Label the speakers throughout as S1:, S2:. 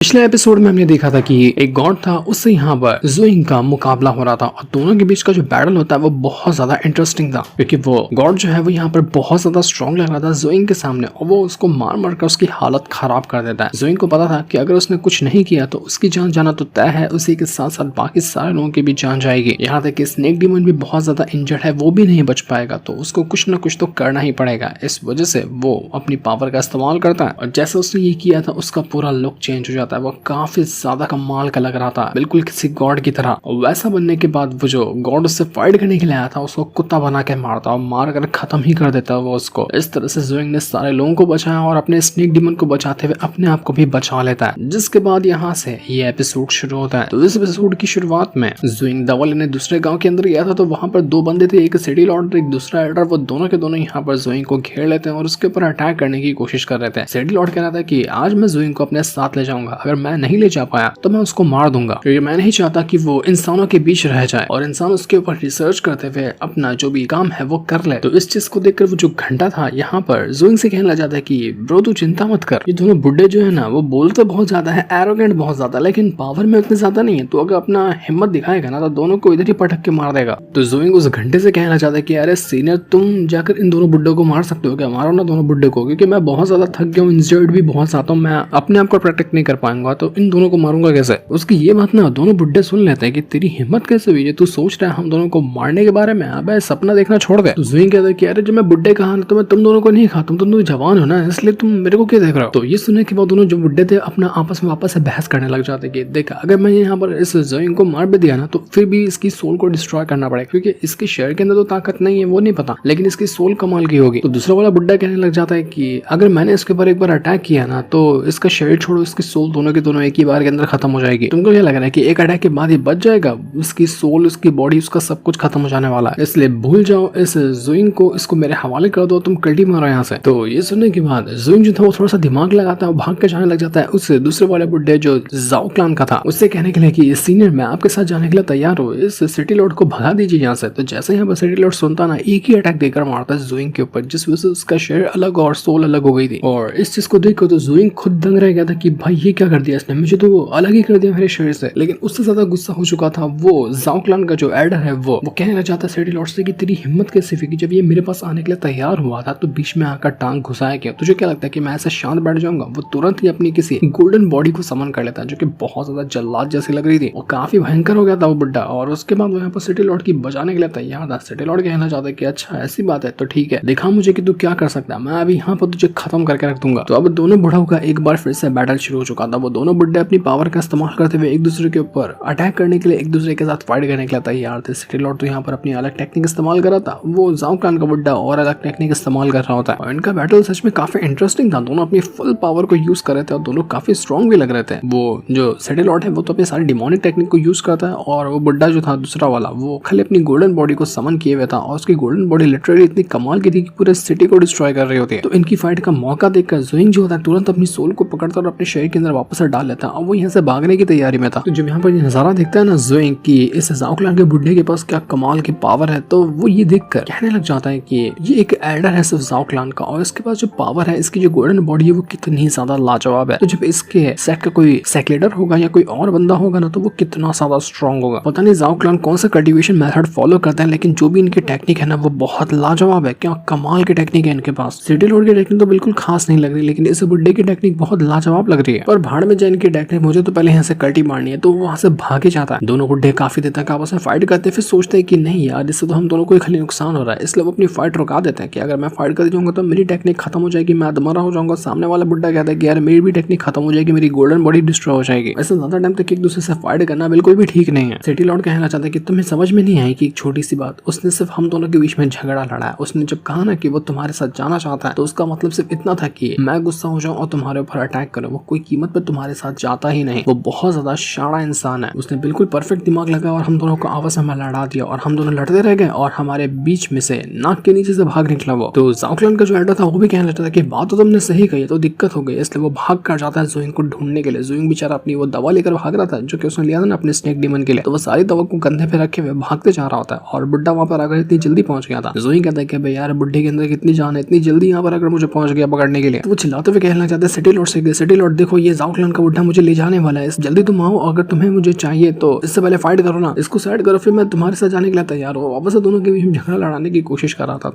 S1: पिछले एपिसोड में हमने देखा था कि एक गॉड था, उससे यहाँ पर ज़ोइंग का मुकाबला हो रहा था और दोनों के बीच का जो बैटल होता है वो बहुत ज्यादा इंटरेस्टिंग था क्योंकि वो गॉड जो है वो यहाँ पर बहुत ज्यादा स्ट्रॉन्ग लग रहा था ज़ोइंग के सामने और वो उसको मार मार कर उसकी हालत खराब कर देता है। ज़ोइंग को पता था कि अगर उसने कुछ नहीं किया तो उसकी जान जाना तो तय है, उसी के साथ साथ बाकी सारे लोगों की भी जान जाएगी। यहाँ तक कि स्नेक डीमन भी बहुत ज्यादा इंजर्ड है, वो भी नहीं बच पाएगा, तो उसको कुछ ना कुछ तो करना ही पड़ेगा। इस वजह से वो अपनी पावर का इस्तेमाल करता है और जैसे उसने ये किया था उसका पूरा लुक चेंज हो जाता है। वो काफी ज्यादा कमाल का लग रहा था, बिल्कुल किसी गॉड की तरह। और वैसा बनने के बाद वो जो गॉड उससे फाइट करने के लिए आया था उसको कुत्ता बना के मारता और मार कर खत्म ही कर देता वो उसको। इस तरह से ज़ोइंग ने सारे लोगों को बचाया और अपने स्नेक डीमन को बचाते हुए अपने आप को भी बचा लेता है। जिसके बाद यहाँ से ये एपिसोड शुरू होता है। तो इस एपिसोड की शुरुआत में ज़ोइंग दवा लेने दूसरे गाँव के अंदर गया था, तो वहाँ पर दो बंदे थे, एक सिटी लॉर्ड एक दूसरा एल्डर। वो दोनों के दोनों यहाँ पर ज़ोइंग को घेर लेते हैं और उसके ऊपर अटैक करने की कोशिश कर रहे थे। सिटी लॉर्ड कह रहा था कि आज मैं ज़ोइंग को अपने साथ ले जाऊंगा, अगर मैं नहीं ले जा पाया तो मैं उसको मार दूंगा, क्योंकि मैं नहीं चाहता कि वो इंसानों के बीच रह जाए और इंसान उसके ऊपर रिसर्च करते हुए अपना जो भी काम है वो कर ले। तो इस चीज को देखकर वो जो घंटा था यहाँ पर ज़ोइंग से कहने लग जाता है कि ब्रो तू चिंता मत कर, ये दोनों बुड्ढे जो है ना वो बोलते बहुत ज्यादा है, एरोगेंट बहुत ज्यादा, लेकिन पावर में उतने ज्यादा नहीं है, तो अगर अपना हिम्मत दिखाएगा ना तो दोनों को इधर ही पटक के मार देगा। तो ज़ोइंग उस घंटे से कहना चाहता है कि अरे सीनियर तुम जाकर इन दोनों बुड्ढों को मार सकते हो क्या, मारो ना दोनों बुड्ढे को, क्योंकि मैं बहुत ज्यादा थक गया हूँ, इंजर्ड भी बहुत ज्यादा हूँ, मैं अपने आप को प्रोटेक्ट नहीं कर पाऊंगा, तो इन दोनों को मारूंगा कैसे। उसकी ये बात ना दोनों बुड्ढे सुन लेते हैं कि तेरी हिम्मत कैसे हुई है, तू सोच रहा है हम दोनों को मारने के बारे में, अबे सपना देखना छोड़ दे। तो ज़ोइंग कहता है कि अरे जब मैं बुड्ढे कहा तो मैं तुम दोनों को नहीं कहा, तुम दोनों जवान हो ना, इसलिए तुम मेरे को क्यों देख रहे हो। तो ये सुनने के बाद दोनों जो बुड्ढे थे अपना आपस में वापस से बहस करने लग जाते कि देखा अगर मैं यहाँ पर इस ज़ोइंग को मार भी दिया ना तो फिर भी इसकी सोल को डिस्ट्रॉय करना पड़ेगा, क्योंकि इसके शरीर के अंदर तो ताकत नहीं है, वो नहीं पता, लेकिन इसकी सोल कमाल की होगी। तो दूसरा वाला बुड्ढा कहने लग जाता है कि अगर मैंने इसके ऊपर एक बार अटैक किया ना तो इसका शरीर छोड़ो इसकी सोल दोनों के दोनों एक ही बार के अंदर खत्म हो जाएगी। तुमको क्या लग रहा है कि एक अटैक के बाद ये बच जाएगा, उसकी सोल उसकी बॉडी उसका सब कुछ खत्म हो जाने वाला है, इसलिए भूल जाओ इस ज़ोइंग को, इसको मेरे हवाले कर दो, तुम कल्टी मारो यहाँ से। तो ये सुनने के बाद ज़ोइंग जो था वो थोड़ा सा दिमाग लगाता है, भाग के जाने लग जाता है। उससे दूसरे वाले बुड्ढे जो ज़ाओ क्लान का था उससे कहने के लिए कि सीनियर मैं आपके साथ जाने के लिए तैयार हूँ, इस सिटी लॉर्ड को भगा दीजिए यहाँ से। तो जैसे यहाँ पर सिटी लॉर्ड सुनता ना एक ही अटैक देकर मारता है ज़ोइंग के ऊपर, जिस वजह से उसका शरीर अलग और सोल अलग हो गई थी। और इस चीज को देखकर तो ज़ोइंग खुद दंग रह गया था कि भाई ये क्या कर दिया इसने, मुझे तो अलग ही कर दिया मेरे शरीर से। लेकिन उससे ज्यादा गुस्सा हो चुका था वो ज़ाओ क्लान का जो एल्डर है, वो कहने लग जाता है सिटी लॉर्ड से कि तेरी हिम्मत कैसे हुई कि जब ये मेरे पास आने के लिए तैयार हुआ था तो बीच में आकर टांग घुसाया गया, तुझे क्या लगता है कि मैं ऐसे शांत बैठ जाऊंगा। वो तुरंत ही अपनी किसी गोल्डन बॉडी को समन कर लेता है जो कि बहुत ज्यादा जल्लाद जैसी लग रही थी और काफी भयंकर हो गया था वो बुड्ढा। और उसके बाद वो यहाँ पर सिटी लॉर्ड की बचाने के लिए तैयार था। सिटी लॉर्ड कहना चाहता है कि अच्छा ऐसी बात है तो ठीक है, दिखा मुझे कि तू क्या कर सकता है, मैं अभी यहाँ पर तुझे खत्म करके रख दूंगा। तो अब दोनों बुढ़ाओं का एक बार फिर से बैटल शुरू हो चुका था। वो दोनों बुड्ढे अपनी पावर का इस्तेमाल करते हुए एक दूसरे के ऊपर अटैक करने के लिए एक दूसरे के साथ फाइट करने के लिए तैयार थे। सिटी लॉर्ड तो यहाँ पर अपनी अलग टेक्निक इस्तेमाल कर रहा था, वो ज़ाओ क्लान का बुड्ढा और अलग टेक्निक इस्तेमाल कर रहा होता है। और इनका बैटल सच में काफी इंटरेस्टिंग था, दोनों अपनी फुल पावर को यूज कर रहे थे और दोनों काफी स्ट्रॉन्ग भी लग रहे थे। वो जो सिटी लॉर्ड है वो तो अपनी सारी डिमोनिक टेक्निक को यूज करता है और वो बुड्ढा जो था दूसरा वाला वो खाली अपनी गोल्डन बॉडी को समन किए हुए था और उसकी गोल्डन बॉडी लिटरली इतनी कमाल की थी कि पूरे सिटी को डिस्ट्रॉय कर रही होती है। तो इनकी फाइट का मौका देखकर ज़ोइंग जो होता है तुरंत अपनी सोल को पकड़ता और अपने शरीर के अंदर वापस डाल लेता और वो यहाँ से भागने की तैयारी में था। तो जब यहाँ पर ये नजारा देखता है ना ज़ोइंग की इस ज़ाओ क्लान के बुड्ढे के पास क्या कमाल की पावर है, तो वो ये देखकर कहने लग जाता है कि ये एक एल्डर है सिर्फ ज़ाओ क्लान का और इसके पास जो पावर है, इसकी जो गोल्डन बॉडी है वो कितनी ज्यादा लाजवाब है। तो जब इसके सेट का कोई सेक्लेडर होगा या कोई और बंदा होगा ना तो वो कितना ज्यादा स्ट्रॉन्ग होगा। पता नहीं ज़ाओ क्लान कौन सा कल्टीवेशन मेथड फॉलो करते हैं, लेकिन जो भी इनकी टेक्निक है ना वो बहुत लाजवाब है, क्या कमाल की टेक्निक है इनके पास। सिटी लॉर्ड की टेक्निक तो बिल्कुल खास नहीं लग रही, लेकिन इस बुड्ढे की टेक्निक बहुत लाजवाब लग रही है। और भाड़ में जाए इनकी टेक्निक, मुझे तो पहले यहाँ से कल्टी मारनी है, तो वो वहाँ से भागे जाता है। दोनों बुड्ढे काफी देर तक आपस में फाइट करते हैं, फिर सोचते हैं कि नहीं यार इससे तो हम दोनों को खाली नुकसान हो रहा है, इसलिए वो अपनी फाइट रुका देते हैं कि अगर मैं फाइट कर जाऊंगा तो मेरी टेक्निक खत्म हो जाएगी, मैं अधमरा हो जाऊंगा। सामने वाला बुड्ढा कहता है कि यार मेरी भी टेक्निक खत्म हो जाएगी, मेरी गोल्डन बॉडी डिस्ट्रॉय हो जाएगी। ऐसे ज्यादा टाइम तक एक दूसरे से फाइट करना बिल्कुल भी ठीक नहीं है। सिटी लॉर्ड कहना चाहता है कि तुम्हें समझ में नहीं आई कि एक छोटी सी बात, उसने सिर्फ हम दोनों के बीच में झगड़ा लड़ा है। उसने जब कहा ना कि वो तुम्हारे साथ जाना चाहता है तो उसका मतलब सिर्फ इतना था कि मैं गुस्सा हो जाऊं और तुम्हारे ऊपर अटैक करूं, वो कोई कीमत पे तुम्हारे साथ जाता ही नहीं। वो बहुत ज्यादा शाणा इंसान है, उसने बिल्कुल परफेक्ट दिमाग लगा और हम दोनों को आपस में लड़ा दिया और हम दोनों लड़ते रह गए और हमारे बीच में से नाक के नीचे से भाग निकला वो। तो ज़ाओ क्लान का जो एल्डर था वो भी कहने लगता था कि बात तो तुमने सही कही, तो दिक्कत हो गई, इसलिए वो भाग कर जाता है ज़ोइंग को ढूंढने के लिए। ज़ोइंग बेचारा अपनी वो दवा लेकर भाग रहा था जो कि उसने लिया था ना अपने स्नेक डीमन के लिए, तो वो सारी दवा को कंधे पे रखे हुए भागते जा रहा होता है और बुड्ढा वहां पर आकर इतनी जल्दी पहुंच गया था। ज़ोइंग कहता है कि भाई यार बुड्ढे के अंदर कितनी जान है, इतनी जल्दी यहाँ पर अगर मुझे पहुंच गया पकड़ने के लिए। तो वो चिल्लाते हुए कहना चाहते हैं सिटी लॉर्ड से, सिटी लॉर्ड देखो ये ज़ाओ जाओ क्लान का बुड्ढा मुझे ले जाने वाला है, जल्दी तुम आओ, अगर तुम्हें मुझे चाहिए तो इससे पहले फाइट करो ना, इसको साइड करो, फिर मैं तुम्हारे साथ जाने के लिए तैयार हूँ। वापस से दोनों के बीच झगड़ा लड़ाने की कोशिश कर रहा था।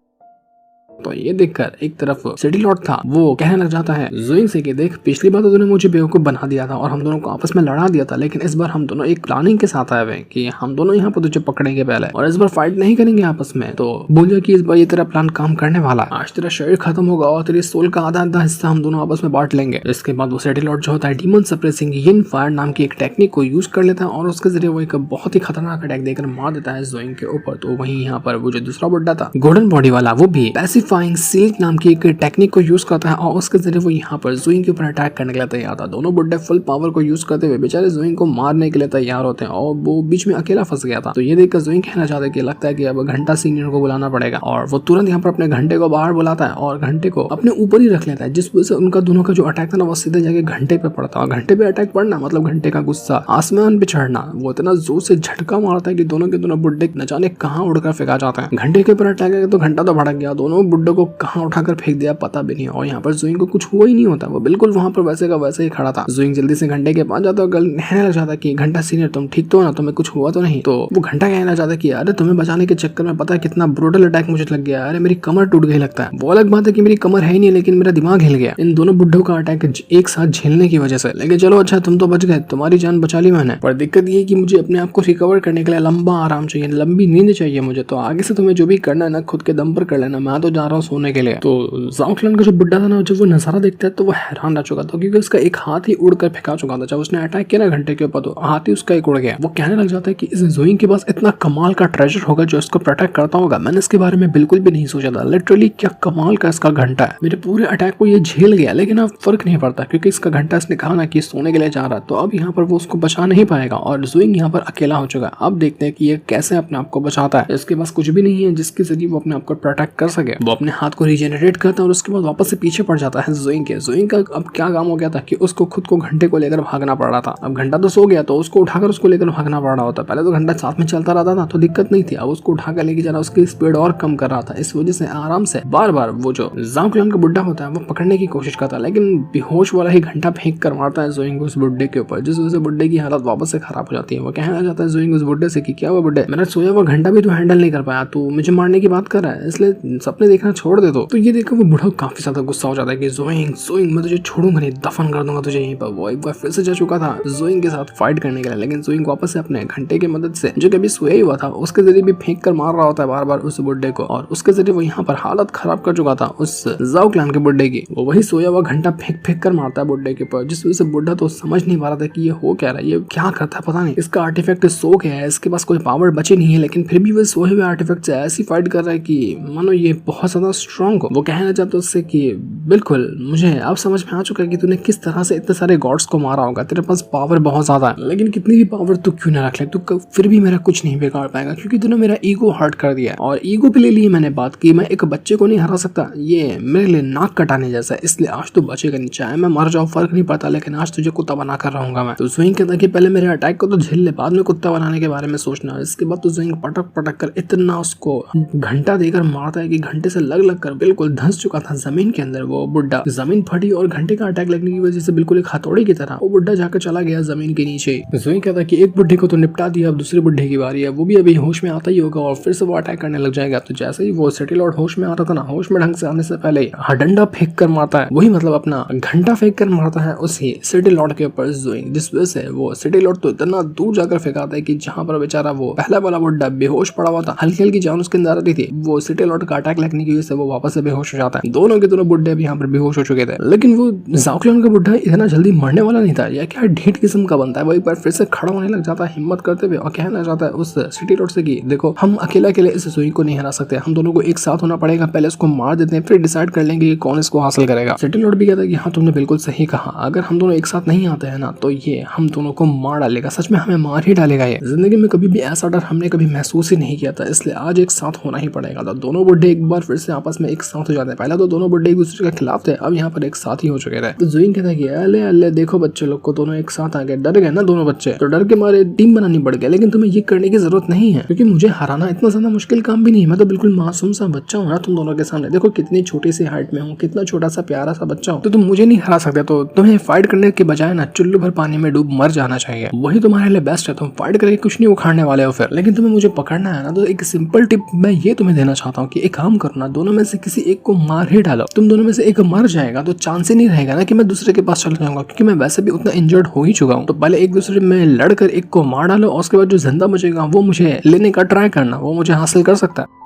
S1: तो ये देखकर एक तरफ सिटी लॉर्ड था, वो कहने लग जाता है ज़ोइंग से कि देख, पिछली बार तो तूने मुझे बेवकूफ बना दिया था और हम दोनों को आपस में लड़ा दिया था, लेकिन इस बार हम दोनों एक प्लानिंग के साथ आए हुए कि हम दोनों यहाँ पर तुझे पकड़ेंगे पहले, और इस बार फाइट नहीं करेंगे आपस में। तो बोल जा कि इस बार ये तेरा प्लान काम करने वाला है। आज तेरा शरीर खत्म होगा और तेरी सोल का आधा हिस्सा हम दोनों आपस में बांट लेंगे। इसके बाद वो सिटी लॉर्ड जो होता है डीमन सप्रेसिंग यिन फायर नाम की एक टेक्निक को यूज कर लेता है और उसके जरिए वो एक बहुत ही खतरनाक अटैक देकर मार देता है ज़ोइंग के ऊपर। तो वहीं यहाँ पर वो जो दूसरा बुड्ढा था गोल्डन बॉडी वाला, वो भी पैसिफाइंग सिल्क नाम की एक टेक्निक को यूज करता है और उसके जरिए वो यहाँ पर ज़ोइंग के ऊपर अटैक करने के लिए तैयार था। दोनों बुड्ढे फुल पावर को यूज करते हुए बेचारे ज़ोइंग को मारने के लिए तैयार होते हैं और वो बीच में अकेला फंस गया था। तो ये देखकर ज़ोइंग कहना चाहता है कि लगता है कि अब घंटा सीनियर को बुलाना पड़ेगा, और वो तुरंत यहाँ पर अपने घंटे को बाहर बुलाता है और घंटे को अपने ऊपर ही रख लेता है, जिस वजह से उनका दोनों का जो अटैक था ना वो सीधे जाके घंटे पे पड़ता है। घंटे पे अटैक पड़ना मतलब घंटे का गुस्सा आसमान पे चढ़ना, वो इतना जोर से झटका मारता है कि दोनों के दोनों बुड्ढे न जाने कहाँ उड़कर फेंका जाते हैं। घंटे के ऊपर अटैक है तो घंटा तो भड़क गया, दोनों बुड्ढों को कहाँ उठाकर फेंक दिया पता भी नहीं। और यहाँ पर ज़ोइंग को कुछ हुआ ही नहीं होता, वो बिल्कुल वहां पर वैसे का वैसे ही खड़ा था। ज़ोइंग जल्दी से घंटे के पास जाता है और कहने लग जाता है कि घंटा सीनियर तुम ठीक तो हो ना, तुम्हें कुछ हुआ तो नहीं। तो वो घंटा कहना चाहता है कि अरे तुम्हें बचाने के चक्कर में पता है कितना ब्रूटल अटैक मुझे लग गया, अरे मेरी कमर टूट गई लगता है। वो अलग बात है कि मेरी कमर है ही नहीं, लेकिन मेरा दिमाग हिल गया इन दोनों बुड्ढों का अटैक एक साथ झेलने की वजह से। लेकिन चलो अच्छा, तुम तो बच गए, तुम्हारी जान बचा ली मैंने, पर दिक्कत ये कि मुझे अपने आप को रिकवर करने के लिए लंबा आराम चाहिए, लंबी नींद चाहिए मुझे। तो आगे से तुम्हें जो भी करना है ना खुद के दम पर कर लेना, मैं तो जा रहा हूँ सोने के लिए। तो जाओ क्लान का जो बुड्ढा था ना, जब वो नजारा देखता है तो वो हैरान रह चुका था, क्योंकि उसका एक हाथ ही उड़कर फेंका चुका था। जब उसने अटैक किया ना घंटे के ऊपर तो हाथ ही उसका एक उड़ गया। वो कहने लग जाता है कि इस ज़ोइंग के पास इतना कमाल का ट्रेजर होगा जो इसको प्रोटेक्ट करता होगा, मैंने इसके बारे में बिल्कुल भी नहीं सोचा था। लिटरली क्या कमाल का इसका घंटा है, मेरे पूरे अटैक को ये झेल गया, लेकिन अब फर्क नहीं पड़ता क्योंकि इसका घंटा इसने कहा ना कि सोने के लिए जा रहा है, तो अब यहाँ पर वो उसको बचा नहीं पाएगा और ज़ोइंग यहाँ पर अकेला हो चुका है। अब देखते हैं कि ये कैसे अपने आप को बचाता है। इसके पास कुछ भी नहीं है जिसके जरिए वो अपने आप को प्रोटेक्ट कर सके। वो अपने हाथ को रिजेनरेट करता है और उसके बाद वापस से पीछे पड़ जाता है ज़ोइंग के। ज़ोइंग का अब क्या काम हो गया था कि उसको खुद को घंटे को लेकर भागना पड़ रहा था। अब घंटा तो सो गया तो उसको उठाकर उसको लेकर भागना पड़ रहा होता। पहले तो घंटा साथ में चलता रहता था तो दिक्कत नहीं थी, अब उसको उठाकर लेके जाना उसकी स्पीड और कम कर रहा था। इस वजह से आराम से बार बार वो जो जाओ क्लान का बुड्ढा होता है वो पकड़ने की कोशिश करता है, लेकिन बेहोश वाला ही घंटा फेंक कर मारता है ज़ोइंग उस बुड्ढे के ऊपर, जिस वजह से बुड्ढे की हालत वापस से खराब हो जाती है। वो कहना चाहता है ज़ोइंग उस बुड्ढे से कि क्या हुआ बुड्ढे, मेरा सोया हुआ घंटा भी तो हैंडल नहीं कर पाया, तू मुझे मारने की बात कर रहा है, इसलिए सपने देखना छोड़ दे। तो ये देखकर वो बुढ़ा काफी ज्यादा गुस्सा हो जाता है कि ज़ोइंग मैं तुझे छोड़ूंगा नहीं, दफन कर दूंगा तुझे यहीं पर। वो एक बार फिर से जा चुका था ज़ोइंग के साथ फाइट करने के लिए, लेकिन ज़ोइंग वापस से अपने घंटे की मदद से जो कभी सोया ही हुआ था उसके जरिए भी फेंक कर मार रहा होता है बार बार उस बुड्ढे को, और उसके जरिए वो यहाँ पर हालत खराब कर चुका था उस जाओ क्लान के बुड्ढे की। वो वही सोया हुआ घंटा फेंक कर मारता है बुड्ढे के ऊपर, जिस वजह से बुड्ढा तो समझ नहीं पा रहा था कि ये हो क्या रहा है, ये क्या करता है पता नहीं, इसका आर्टिफैक्ट सो गया है, इसके पास कोई पावर बची नहीं है, लेकिन फिर भी वो सोए हुए आर्टिफैक्ट से ऐसी फाइट कर रहा है कि मानो ये बहुत ज्यादा स्ट्रॉन्ग हो। वो कहना चाहता है उससे कि बिल्कुल मुझे अब समझ में आ चुका है कि तूने किस तरह से इतने सारे गॉड्स को मारा होगा, तेरे पास पावर बहुत ज्यादा है, लेकिन कितनी भी पावर तू क्यों ना रख ले, तू फिर भी मेरा कुछ नहीं बिगाड़ पाएगा, क्योंकि तूने मेरा ईगो हर्ट कर दिया। और ईगो पे ले लिए मैंने बात की, मैं एक बच्चे को नहीं हरा सकता, ये मेरे लिए नाक कटाने जैसा है, इसलिए आज तो बचेगा नहीं, चाहे मैं मर जाऊं फर्क नहीं पड़ता, लेकिन आज तुझे कुत्ता बना कर रहूंगा मैं। तो ज़ोइंग कहता कि पहले मेरे अटैक को तो झेल ले, बाद में कुत्ता बनाने के बारे में सोचना। इसके बाद तो ज़ोइंग पटक पटक कर इतना उसको घंटा देकर मारता है कि घंटे से लग कर बिल्कुल धंस चुका था जमीन के अंदर वो बुड्ढा। जमीन फटी और घंटे का अटैक लगने की वजह से बिल्कुल एक हथौड़े की तरह वो बुड्ढा जाकर चला गया जमीन के नीचे। ज़ोइंग कहता कि एक बुड्ढे को तो निपटा दिया, अब दूसरे बुड्ढे की बारी है, वो भी अभी होश में आता ही होगा और फिर से वो अटैक करने लग जाएगा। तो जैसे ही वो सिटी लॉर्ड होश में आ रहा था ना, होश में ढंग से आने से पहले डंडा फेंक कर मारता है, वही मतलब अपना घंटा फेंक कर मारता है उसी सिटी लॉर्ड के ऊपर ज़ोइंग, जिस वजह से वो सिटी लॉर्ड तो इतना दूर जाकर फेंकाता है कि जहां पर बेचारा वो पहला वाला बुड्ढा बेहोश पड़ा हुआ था, हल्की हल्की जान उसके अंदर आ रही थी, वो सिटी लॉर्ड का अटैक लगने की वजह से वो वापस से बेहोश हो जाता है। दोनों के दोनों बुड्ढे भी यहाँ पर बेहोश हो चुके थे, लेकिन वो जाओ क्लान का बुड्ढा इतना जल्दी मरने वाला नहीं था, या क्या ढीठ किस्म का बनता है। वो एक बार फिर से खड़ा होने लग जाता है हिम्मत करते हुए और कहना चाहता है उस सिटी लॉर्ड से कि देखो हम अकेले इस ज़ोइंग को नहीं हरा सकते, हम दोनों को एक साथ होना पड़ेगा, पहले इसको मार देते हैं फिर डिसाइड कर लेंगे कि कौन इसको हासिल करेगा। सिटी लॉर्ड भी कहता है कि हाँ तुमने बिल्कुल सही कहा, अगर हम दोनों एक साथ नहीं आते हैं ना तो ये हम दोनों को मार डालेगा, सच में हमें मार ही डालेगा। ये जिंदगी में कभी भी ऐसा डर हमने कभी महसूस ही नहीं किया था, इसलिए आज एक साथ होना ही पड़ेगा। तो दोनों बुड्ढे एक बार फिर से आपस में एक साथ हो जाते हैं। पहले तो दोनों बुड्ढे एक दूसरे के खिलाफ थे, अब यहाँ पर एक साथ ही हो चुके थे। तो ज़ोइंग कहता है कि अले अले देखो बच्चे लोग को, दोनों एक साथ आ गए, डर गए ना दोनों बच्चे, तो डर के मारे टीम बनानी पड़ गई। लेकिन तुम्हें ये करने की जरूरत नहीं है, क्योंकि मुझे हराना इतना ज्यादा मुश्किल काम भी नहीं है। मैं तो बिल्कुल मासूम सा बच्चा हूँ ना तुम दोनों के सामने। देखो कितनी छोटी सी हाइट में हूँ, कितना छोटा सा प्यारा सा बच्चा हूँ, तो तुम मुझे नहीं हरा सकते। तो तुम्हें फाइट करने के बजाय ना चुल्लू भर पानी में डूब मर जाना चाहिए, वही तुम्हारे लिए बेस्ट है। तुम फाइट करके कुछ नहीं उखाड़ने वाले हो फिर, लेकिन तुम्हें मुझे पकड़ना है ना। तो एक सिंपल टिप मैं ये तुम्हें देना चाहता हूँ कि एक काम करना, दोनों में से किसी एक को मार ही डालो। तुम दोनों में से एक मर जाएगा तो चांस ही नहीं रहेगा ना कि मैं दूसरे के पास चला जाऊंगा, क्योंकि मैं वैसे भी उतना इंजर्ड हो ही चुका हूँ। तो पहले एक दूसरे में लड़कर एक को मार डालो, और उसके बाद जो जिंदा बचेगा वो मुझे लेने का ट्राई करना, वो मुझे हासिल कर सकता है।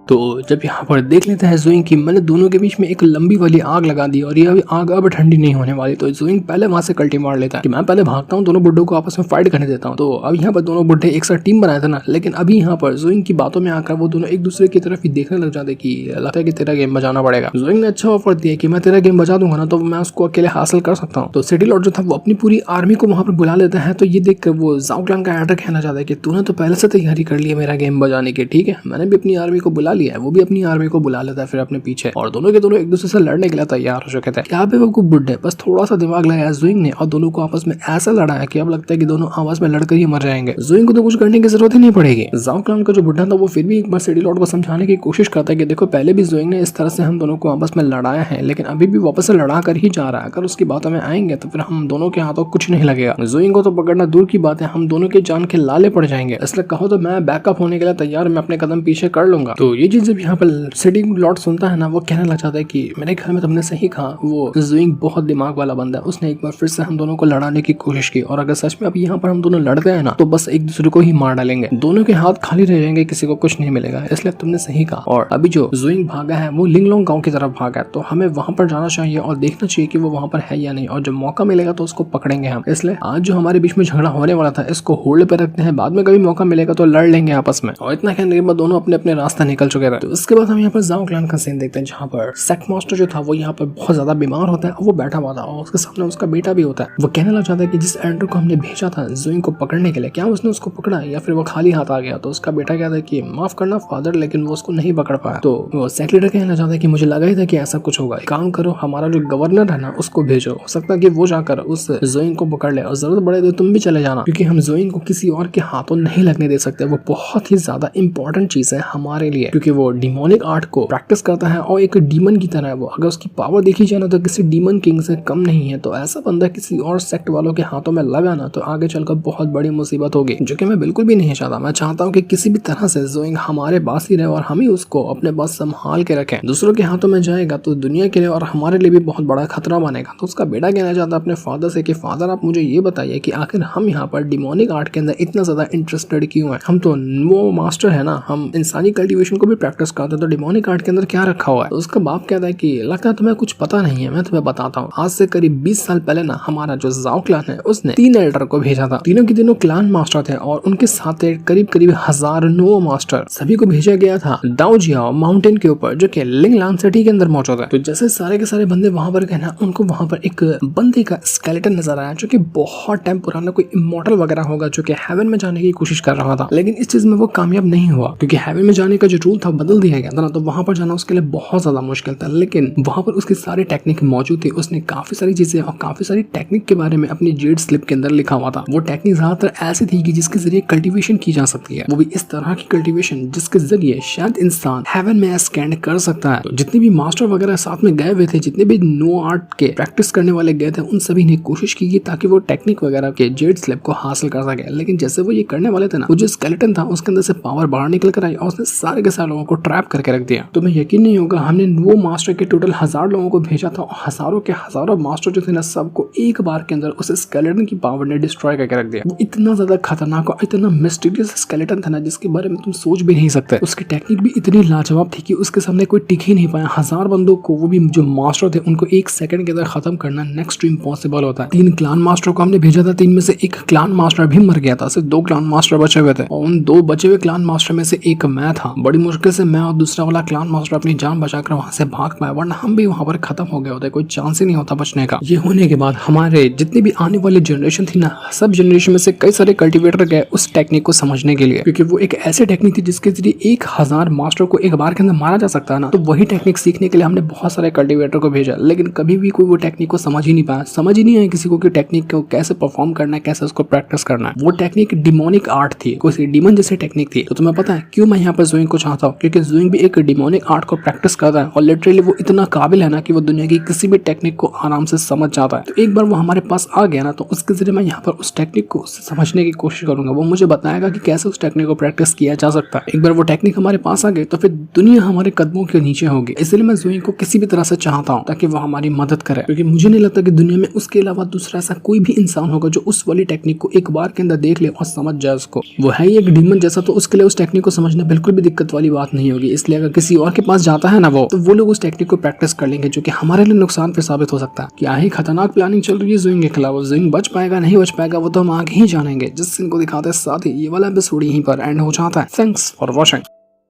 S1: तो जब यहाँ पर देख लेता है ज़ोइंग कि मैंने दोनों के बीच में एक लंबी वाली आग लगा दी और ये आग अब ठंडी नहीं होने वाली, तो ज़ोइंग पहले वहां से कल्टी मार लेता है कि मैं पहले भागता हूँ, दोनों बुड्ढों को आपस में फाइट करने देता हूँ। तो अब यहाँ पर दोनों बुड्ढे एक साथ टीम बनाए थे ना, लेकिन अभी यहाँ पर ज़ोइंग की बातों में आकर वो दोनों एक दूसरे की तरफ ही देखने लग जाते कि लगता है कि तेरा गेम बजाना पड़ेगा। ज़ोइंग ने अच्छा ऑफर दिया कि मैं तेरा गेम बजा दूंगा ना तो मैं उसको अकेले हासिल कर सकता हूँ। तो सिटी लॉर्ड जो था वो अपनी पूरी आर्मी को वहां पर बुला लेता है। तो ये देखकर वो ज़ाओ क्लान का एडर कहना चाहता है कि तूने तो पहले से तैयारी कर ली है मेरा गेम बजाने की, ठीक है, मैंने भी अपनी आर्मी को बुला लिया है। वो भी अपनी आर्मी को बुला लेता है फिर अपने पीछे, और दोनों के दोनों एक दूसरे से लड़ने के लिए तैयार हो चुके थे। यहाँ पे वो बुड्ढे बस थोड़ा सा दिमाग लगाया ज़ोइंग ने, और दोनों को आपस में ऐसा लड़ाया कि अब लगता है कि दोनों आपस में लड़कर ही मर जाएंगे। ज़ोइंग को तो कुछ करने की जरूरत ही नहीं पड़ेगी। ज़ाओ क्लान का जो बुड्ढा था वो फिर भी एक बार सिटी लॉर्ड को समझाने की कोशिश करता है कि देखो पहले भी ज़ोइंग ने इस तरह से हम दोनों को आपस में लड़ाया है, लेकिन अभी भी वापस से लड़ा कर ही जा रहा है। अगर उसकी बातों में आएंगे तो फिर हम दोनों के हाथों कुछ नहीं लगेगा। ज़ोइंग को तो पकड़ना दूर की बात है, हम दोनों के जान के लाले पड़ जाएंगे। इसलिए कहो तो मैं बैकअप होने के लिए तैयार, मैं अपने कदम पीछे कर लूंगा। तो ये चीज जब यहाँ पर सिटी लॉर्ड सुनता है ना, वो कहने लग जाता है कि मेरे घर में तुमने सही कहा, वो ज़ोइंग बहुत दिमाग वाला बंदा है। उसने एक बार फिर से हम दोनों को लड़ाने की कोशिश की, और अगर सच में अब यहाँ पर हम दोनों लड़ते हैं ना तो बस एक दूसरे को ही मार डालेंगे, दोनों के हाथ खाली रह जाएंगे, किसी को कुछ नहीं मिलेगा। इसलिए तुमने सही कहा। और अभी जो ज़ोइंग भागा है वो लिंगलोंग गांव की तरफ भागा है, तो हमें वहां पर जाना चाहिए और देखना चाहिए कि वो वहां पर है या नहीं, और जब मौका मिलेगा तो उसको पकड़ेंगे हम। इसलिए आज जो हमारे बीच में झगड़ा होने वाला था इसको होल्ड पे रखते हैं, बाद में कभी मौका मिलेगा तो लड़ लेंगे आपस में। और इतना कहने के बाद दोनों अपने अपने रास्ते निकल चुके थे। तो इसके बाद हम यहाँ पर ज़ाओ क्लान का सीन देखते हैं, जहाँ पर सेक्ट मास्टर जो था वो यहाँ पर बहुत ज्यादा बीमार होता है, और वो बैठा हुआ था और उसके सामने उसका बेटा भी होता है। वो कहने लग जाता है कि जिस एंड्रू को हमने भेजा था ज़ोइंग को पकड़ने के लिए, क्या उसने उसको पकड़ा या फिर वो खाली हाथ आ गया। तो उसका बेटा कहता है कि माफ करना फादर, लेकिन वो उसको नहीं पकड़ पाया। तो वो सेक्ट लीडर कहना चाहता है कि मुझे लगा ही था कि ऐसा कुछ होगा, काम करो हमारा जो गवर्नर है ना उसको भेजो, हो सकता है कि वो जाकर उस ज़ोइंग को पकड़ ले, और जरूरत पड़े तो तुम भी चले जाना, क्योंकि हम ज़ोइंग को किसी और के हाथों नहीं लगने दे सकते। वो बहुत ही ज्यादा इंपॉर्टेंट चीज है हमारे लिए, क्योंकि वो डिमोनिक आर्ट को प्रैक्टिस करता है और एक डीमन की तरह है वो। अगर उसकी पावर देखी जाए ना तो किसी डीमन किंग से कम नहीं है। तो ऐसा बंदा किसी और सेक्ट वालों के हाथों में लगा ना तो आगे चलकर बहुत बड़ी मुसीबत होगी, जो कि मैं बिल्कुल भी नहीं चाहता। मैं चाहता हूँ कि किसी भी तरह से ज़ोइंग हमारे पास ही रहे और हम ही उसको अपने पास संभाल के रखें। दूसरों के हाथों में जाएगा तो दुनिया के लिए और हमारे लिए भी बहुत बड़ा खतरा बनेगा। तो उसका बेटा कहना चाहता है अपने फादर से कि फादर आप मुझे ये बताइए कि आखिर हम यहाँ पर डिमोनिक आर्ट के अंदर इतना ज्यादा इंटरेस्टेड क्यों है। हम तो वो मास्टर है ना, हम इंसानी कल्टीवेशन को भी प्रैक्टिस करते हैं, तो डिमोनिक आर्ट के अंदर क्या रखा हुआ है। तो उसका बाप कहता है कि लगता है तुम्हें कुछ पता नहीं है, मैं तुम्हें बताता हूँ। आज से करीब 20 साल पहले ना हमारा जो ज़ाओ क्लान है उसने 3 एल्डर को भेजा था। तीनों के तीनों क्लान मास्टर थे और उनके साथ करीब 1000 नो मास्टर, सभी को भेजा गया था दाओजियाओ माउंटेन के ऊपर, जो कि लिंगलान सिटी के अंदर मौजूद है। तो जैसे सारे के सारे बंदे वहां पर गए ना, उनको वहां पर एक बंदे का स्केलेटन नजर आया जो कि बहुत टाइम पुराना कोई इमॉर्टल वगैरह होगा, जो कि हेवन में जाने की कोशिश कर रहा था। लेकिन इस चीज में वो कामयाब नहीं हुआ, क्योंकि हेवन में जाने का जो रूल था बदल दिया गया था ना, तो वहां पर जाना उसके लिए बहुत ज्यादा मुश्किल था। लेकिन वहां पर उसकी सारी टेक्निक मौजूद थी। उसने काफी सारी चीजें और काफी सारी टेक्निक के बारे में अपनी जेड स्लिप के अंदर लिखा हुआ था। वो टेक्निक ज्यादातर ऐसी थी कि जिसके जरिए कल्टीवेशन की जा सकती है, वो भी इस तरह की कल्टीवेशन जिसके जरिए शायद इंसान हेवन में स्कैंड कर सकता है। तो जितने भी मास्टर वगैरह साथ में गए हुए थे, जितने भी नो आर्ट के प्रैक्टिस करने वाले गए थे, उन सभी ने कोशिश की ताकि वो टेक्निक वगैरह के जेड स्लिप को हासिल कर सके। लेकिन जैसे वो ये करने वाले थे ना, वो जो स्केलेटन था उसके अंदर से पावर बाहर निकल कर आई और उसने सारे के सारे लोगों को ट्रैप करके रख दिया। तो मैं यकीन नहीं होगा, हमने वो मास्टर के टोटल 1000 लोगों को भेजा था और हजारों के हजारों मास्टर जो थे ना, सबको एक बार के अंदर उस स्केलेटन की पावर ने डिस्ट्रॉय करके रख दिया। वो इतना ज्यादा खतरनाक और इतना मिस्टीरियस स्केलेटन था ना, जिसके बारे में तुम सोच भी नहीं सकते। उसकी टेक्निक भी इतनी लाजवाब थी कि उसके सामने कोई टिक ही नहीं पाया। 1000 बंदों को, वो भी जो मास्टर थे, उनको 1 सेकंड के अंदर खत्म करना नेक्स्ट टू इम्पॉसिबल होता है। 3 क्लान मास्टर को हमने भेजा था, 3 में से 1 क्लान मास्टर भी मर गया था, सिर्फ 2 क्लान मास्टर बचे हुए थे और उन 2 बचे हुए क्लान मास्टर में से एक मैं था। बड़ी मुश्किल से मैं और दूसरा वाला क्लान मास्टर अपनी जान बचाकर वहां से भाग पाए, वरना हम भी वहां पर खत्म हो गए होते, कोई चांस ही नहीं होता बचने का। ये होने के बाद हमारे जितनी भी आने वाली जनरेशन थी ना, सब जनरेशन में से कई सारे कल्टीवेटर गए उस टेक्निक को समझने के लिए, क्योंकि वो एक ऐसी टेक्निक थी जिसके जरिए 1000 मास्टर को एक बार के अंदर मारा जा सकता है ना। तो वही टेक्निक सीखने के लिए हमने बहुत सारे कल्टीवेटर को भेजा, लेकिन कभी भी कोई वो टेक्निक को समझ ही नहीं पाया। समझ ही नहीं आया किसी को कि टेक्निक को कैसे परफॉर्म करना है, कैसे उसको प्रैक्टिस करना है। वो टेक्निक डिमोनिक आर्ट थी, कोई डीमन जैसी टेक्निक थी। तो तुम्हें पता है क्यों मैं यहाँ पर ज़ोइंग को चाहता हूँ? क्योंकि ज़ोइंग भी एक डिमोनिक आर्ट को प्रैक्टिस करता है और लिटरली वो इतना काबिल है ना कि वो दुनिया की किसी भी टेक्निक को आराम से समझ जाता है। तो एक बार वो हमारे पास आ गया ना, तो उसके जरिए मैं यहाँ पर उस टेक्निक को समझने की कोशिश करूंगा। वो मुझे बताएगा कि कैसे उस टेक्निक को प्रैक्टिस किया जा सकता है। एक बार वो टेक्निक हमारे पास आ गई तो फिर दुनिया हमारे कदमों के नीचे होगी। इसलिए मैं ज़ोइंग को किसी भी तरह से चाहता हूँ ताकि वो हमारी मदद करे, क्योंकि मुझे नहीं लगता कि दुनिया में उसके अलावा दूसरा ऐसा कोई भी इंसान होगा जो उस वाली टेक्निक को एक बार के अंदर देख ले और समझ जाए उसको। वो है ही एक डीमन जैसा, तो उसके लिए उस टेक्निक को समझना बिल्कुल भी दिक्कत वाली बात नहीं होगी। इसलिए अगर किसी और के पास जाता है ना वो, तो वो लोग उस टेक्निक को प्रैक्टिस कर लेंगे, जो कि हमारे लिए नुकसान पे साबित हो सकता है। क्या ही खतरनाक प्लानिंग चल रही है ज़ोइंग के खिलाफ। ज़ोइंग बच पाएगा नहीं बच पाएगा वो तो हम आगे ही जानेंगे। जिस सीन को दिखाते हैं साथ ही ये वाला एपिसोड यहीं पर एंड हो जाता है। Thanks for watching.